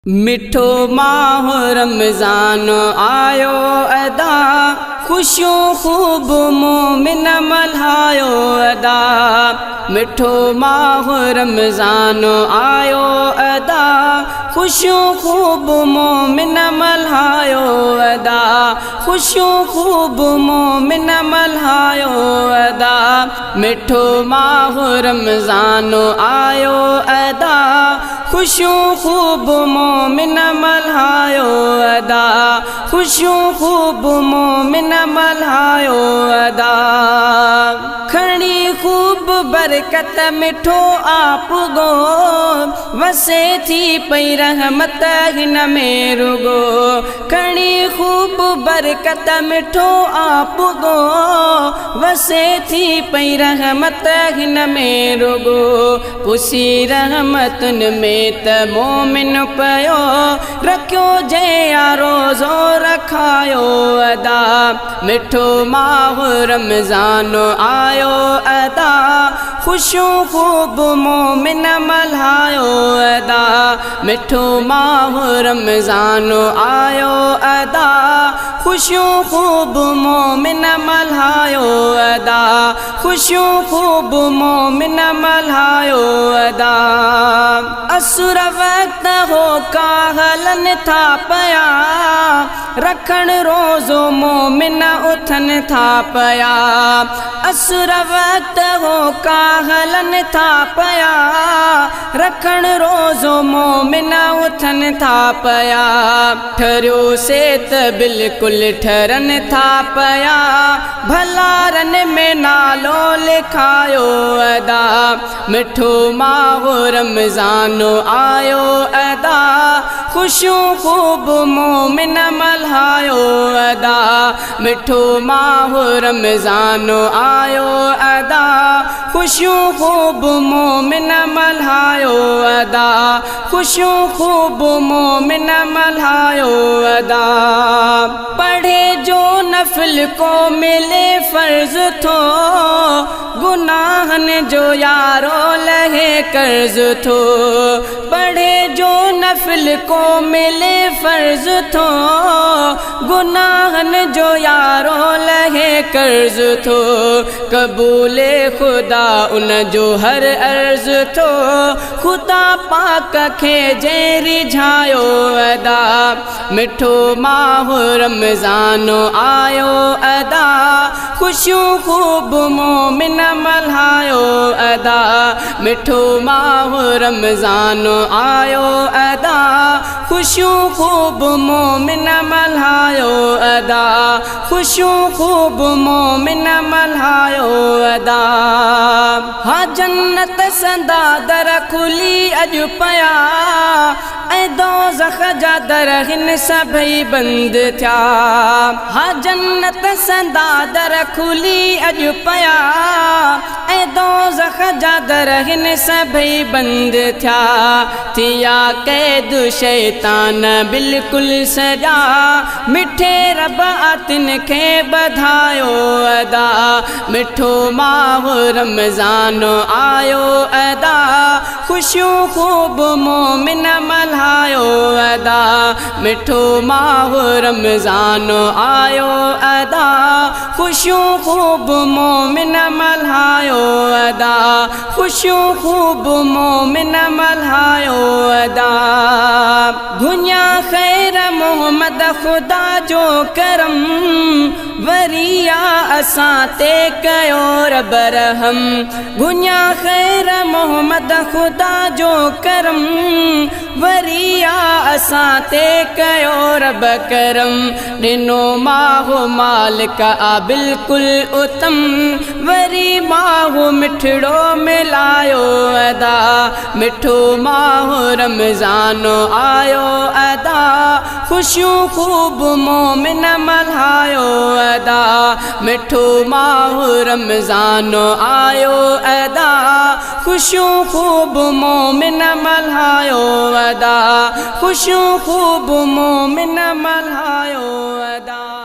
मिठो माह रमज़ान आयो अदा, खुशियों खूब मोमिन मल्हायो अदा। मिठो माह रमज़ान आयो अदा, खुशियों खूब मोमिन मल्हायो अदा। खुशियों खूब मोमिन मल्हायो अदा। मिठो माह रमज़ान आयो अदा, खुशियों खूब मोमिन मल्हायो अदा। खुशियों खूब मोमिन मल्हायो अदा। खणी खूब बरकत मिठो आप गो, वसे थी पई रहमत हिन में रुगो। खणी खूब बरकत मिठो आप गो, वसे थी पई रहमत हिन में रुगो। पुसी रहमतन में त मोमिन पयो, रखियो जे रोज़ो रखायो अदा। मिठो माह रमज़ान आयो अदा, खुशियों खूब मोमिन मल्हायो अदा। मिठो माह रमज़ान आयो अदा, खुशियों खूब मोमिन मल्हायो अदा। खुशियों खूब मोमिन मल्हायो अदा। असुर वक्त हो काहलन था पया, रखण रोज़ो मोमिन उथन था पया। असुर वक्त हो काहलन था पया, रखण रोज़ो मोमिन उथन था पया। ठरियो से त बिल्कुल ठरन था पया, भलारन में नालो लिखायो अदा। मिठो माह रमज़ान आयो अदा, खुशियों खूब मोमिन मल्हायो अदा। मिठो माह रमज़ान आयो अदा, खुशियों खूब मोमिन मल्हायो अदा। खुशियों खूब मोमिन मल्हायो अदा। पढ़े जो नफिल को मिले फर्ज थो, गुनाहन जो यारो लहे कर्ज थो। पढ़े जो नफिल को मिले फर्ज थो, गुनाहन जो यारो लहे कर्ज थो। कबूले खुदा उन जो हर अर्ज थो, खुदा पाक खे जे रिझायो अदा। मिठो माह रमज़ान आयो अदा, खुशियों खूब मोमिन मल्हायो अदा। मिठो माह रमज़ान आयो अदा, खुशियों खूब मोमिन मल्हायो अदा। खुशियों खूब मोमिन मल्हायो अदा। हा जन्नत संदा दर खुली अॼु पया, ऐं दोज़ख जा दर हिन सभई बंद थिया। हा जन्नत संदा दर खुली अॼु पया, ऐं दोज़ख जा दर हिन सभई बंद थिया। थिया कैद शैतान बिल्कुल सजा, मिठे रब आतिन खे बधायो अदा। मिठो माह रमज़ान आयो अदा, खुशियों खूब मोमिन मल्हायो अदा। मिठो माह रमज़ान आयो अदा, खुशियों खूब मोमिन मल्हायो अदा। खुशियों खूब मोमिन मल्हायो अदा। दुनिया खैर मोहम्मद खुदा जो करम, वरिया असां ते कयो रब रहम। दुनिया खैर मोहम्मद खुदा जो करम, वरिया असां ते कयो रब करम। ॾिनो माहो मालिक आ बिल्कुल उत्तम, वरी माहो मिठड़ो मिलायो अदा। मिठो माह रमज़ान आयो अदा, खुशियों खूब मोमिन मल्हायो अदा। मिठो माह रमज़ान आयो अदा, खुशियों खूब मोमिन मल्हायो अदा। खुशियों खूब मोमिन मल्हायो अदा।